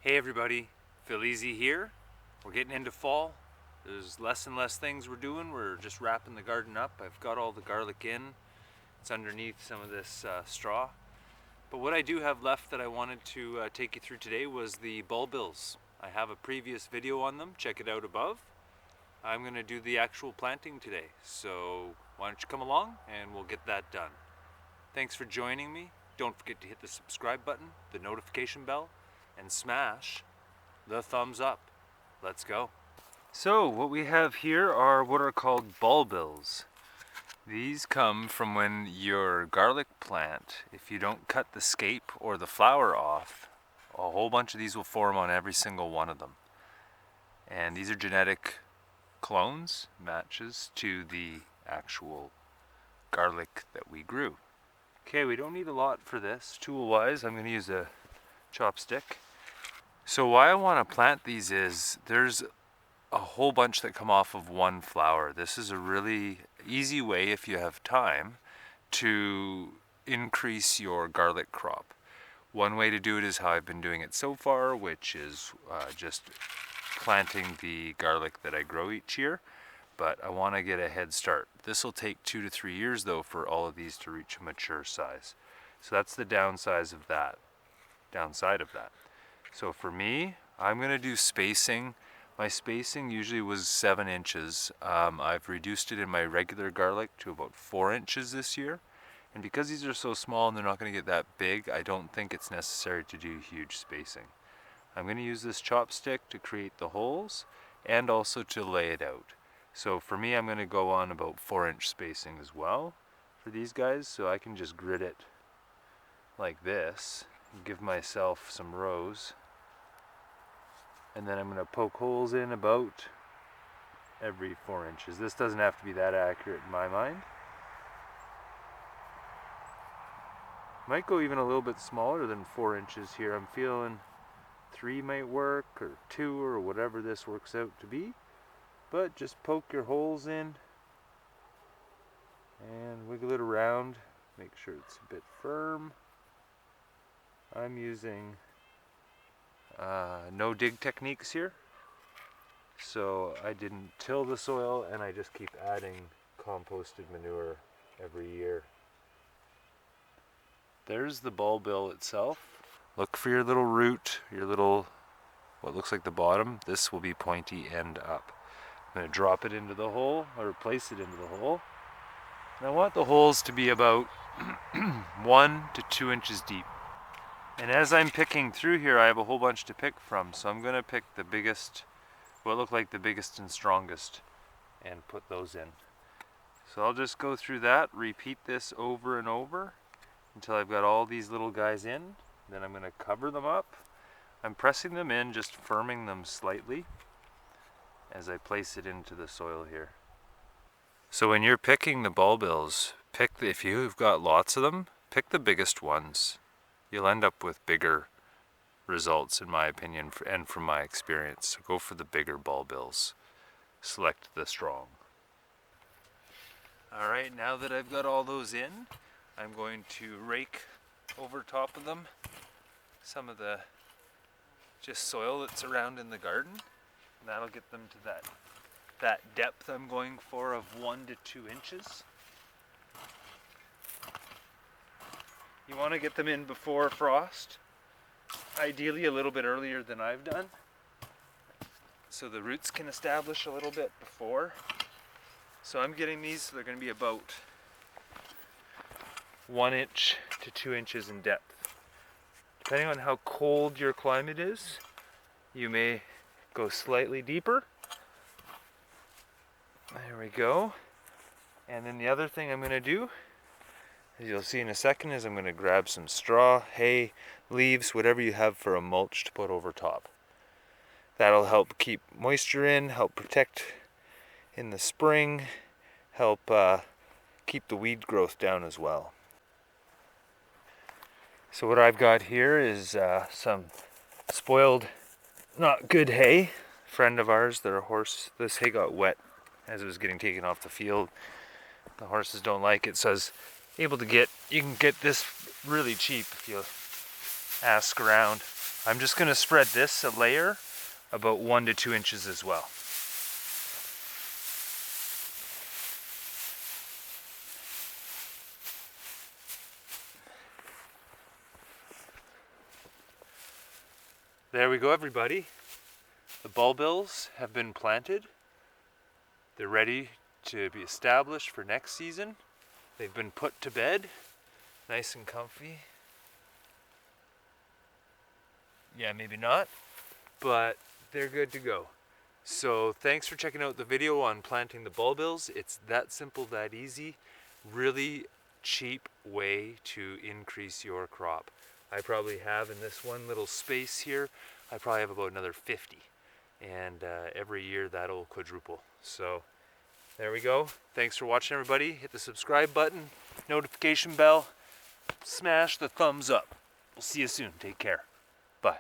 Hey everybody, Phil Easy here. We're getting into fall. There's less and less things we're doing. We're just wrapping the garden up. I've got all the garlic in. It's underneath some of this straw. But what I do have left that I wanted to take you through today was the bulbils. I have a previous video on them. Check it out above. I'm going to do the actual planting today. So why don't you come along and we'll get that done. Thanks for joining me. Don't forget to hit the subscribe button, the notification bell, and smash the thumbs up. Let's go. So what we have here are what are called bulbils. These come from when your garlic plant, if you don't cut the scape or the flower off, a whole bunch of these will form on every single one of them. And these are genetic clones, matches to the actual garlic that we grew. Okay, we don't need a lot for this. Tool-wise, I'm going to use a chopstick. So why I want to plant these is there's a whole bunch that come off of one flower. This is a really easy way, if you have time, to increase your garlic crop. One way to do it is how I've been doing it so far, which is just planting the garlic that I grow each year. But I want to get a head start. This will take 2 to 3 years though for all of these to reach a mature size. So that's the downside of that. So for me, I'm going to do spacing. My spacing usually was 7 inches. I've reduced it in my regular garlic to about 4 inches this year. And because these are so small and they're not going to get that big, I don't think it's necessary to do huge spacing. I'm going to use this chopstick to create the holes and also to lay it out. So for me, I'm going to go on about 4-inch spacing as well for these guys. So I can just grid it like this and give myself some rows. And then I'm going to poke holes in about every 4 inches. This doesn't have to be that accurate in my mind. Might go even a little bit smaller than 4 inches here. I'm feeling 3 might work, or 2, or whatever this works out to be. But just poke your holes in and wiggle it around. Make sure it's a bit firm. I'm using no dig techniques here, so I didn't till the soil and I just keep adding composted manure every year. There's the bulbil itself. Look for your little root, your little, what looks like the bottom. This will be pointy end up. I'm going to drop it into the hole, or place it into the hole, and I want the holes to be about 1 to 2 inches deep. And as I'm picking through here, I have a whole bunch to pick from, so I'm going to pick the biggest, what look like the biggest and strongest, and put those in. So I'll just go through that, repeat this over and over until I've got all these little guys in. Then I'm going to cover them up. I'm pressing them in, just firming them slightly as I place it into the soil here. So when you're picking the bulbils, if you've got lots of them, pick the biggest ones. You'll end up with bigger results, in my opinion, and from my experience. So go for the bigger bulbils. Select the strong. Alright, now that I've got all those in, I'm going to rake over top of them some of the just soil that's around in the garden. And that'll get them to that depth I'm going for of 1 to 2 inches. You want to get them in before frost, ideally a little bit earlier than I've done, so the roots can establish a little bit before. So I'm getting these, so they're going to be about 1 inch to 2 inches in depth. Depending on how cold your climate is, you may go slightly deeper. There we go. And then the other thing I'm going to do, as you'll see in a second, is I'm going to grab some straw, hay, leaves, whatever you have for a mulch to put over top. That'll help keep moisture in, help protect in the spring, help keep the weed growth down as well. So what I've got here is some spoiled, not good hay. A friend of ours, their horse, this hay got wet as it was getting taken off the field. The horses don't like it, so I was able to you can get this really cheap if you ask around. I'm just going to spread this a layer about 1 to 2 inches as well. There we go, everybody. The bulbils have been planted. They're ready to be established for next season. They've been put to bed, nice and comfy. Yeah, maybe not, but they're good to go. So thanks for checking out the video on planting the bulbils. It's that simple, that easy. Really cheap way to increase your crop. I probably have in this one little space here, I probably have about another 50. And every year that'll quadruple. So there we go. Thanks for watching, everybody. Hit the subscribe button, notification bell, smash the thumbs up. We'll see you soon. Take care. Bye.